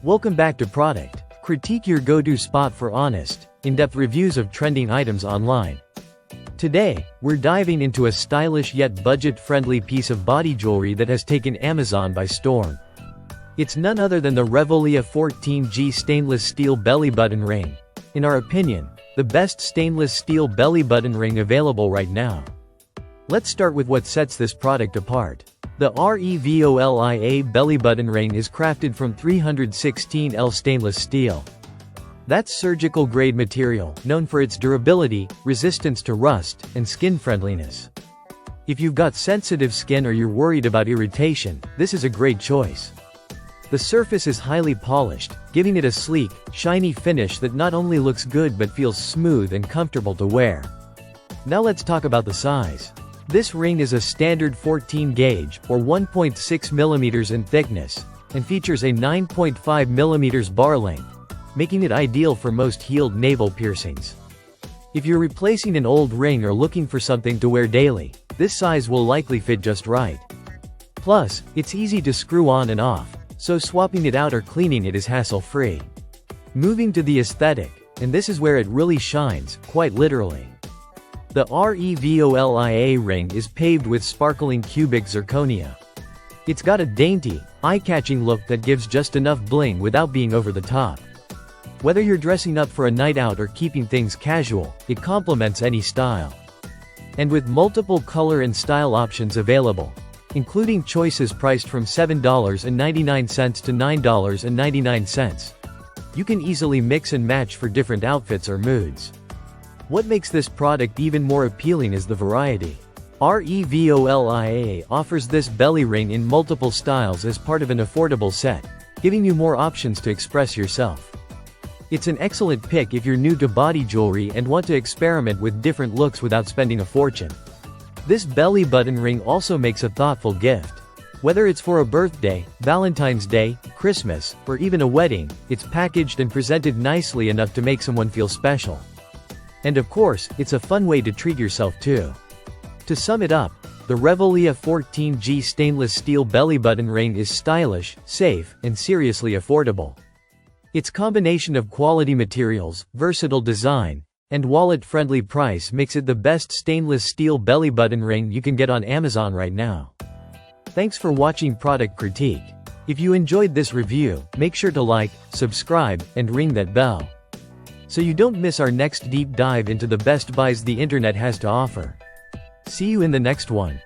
Welcome back to Product Critique, your go-to spot for honest, in-depth reviews of trending items online. Today, we're diving into a stylish yet budget-friendly piece of body jewelry that has taken Amazon by storm. It's none other than the REVOLIA 14G stainless steel belly button ring. In our opinion, the best stainless steel belly button ring available right now. Let's start with what sets this product apart. The REVOLIA belly button ring is crafted from 316L stainless steel. That's surgical-grade material, known for its durability, resistance to rust, and skin friendliness. If you've got sensitive skin or you're worried about irritation, this is a great choice. The surface is highly polished, giving it a sleek, shiny finish that not only looks good but feels smooth and comfortable to wear. Now let's talk about the size. This ring is a standard 14 gauge, or 1.6 mm in thickness, and features a 9.5 mm bar length, making it ideal for most heeled navel piercings. If you're replacing an old ring or looking for something to wear daily, this size will likely fit just right. Plus, it's easy to screw on and off, so swapping it out or cleaning it is hassle-free. Moving to the aesthetic, and this is where it really shines, quite literally. The REVOLIA ring is paved with sparkling cubic zirconia. It's got a dainty, eye-catching look that gives just enough bling without being over the top. Whether you're dressing up for a night out or keeping things casual, it complements any style. And with multiple color and style options available, including choices priced from $7.99 to $9.99, you can easily mix and match for different outfits or moods. What makes this product even more appealing is the variety. REVOLIA offers this belly ring in multiple styles as part of an affordable set, giving you more options to express yourself. It's an excellent pick if you're new to body jewelry and want to experiment with different looks without spending a fortune. This belly button ring also makes a thoughtful gift. Whether it's for a birthday, Valentine's Day, Christmas, or even a wedding, it's packaged and presented nicely enough to make someone feel special. And of course, it's a fun way to treat yourself too. To sum it up, the REVOLIA 14G stainless steel belly button ring is stylish, safe, and seriously affordable. Its combination of quality materials, versatile design, and wallet-friendly price makes it the best stainless steel belly button ring you can get on Amazon right now. Thanks for watching Product Critique. If you enjoyed this review, make sure to like, subscribe, and ring that bell, so you don't miss our next deep dive into the best buys the internet has to offer. See you in the next one.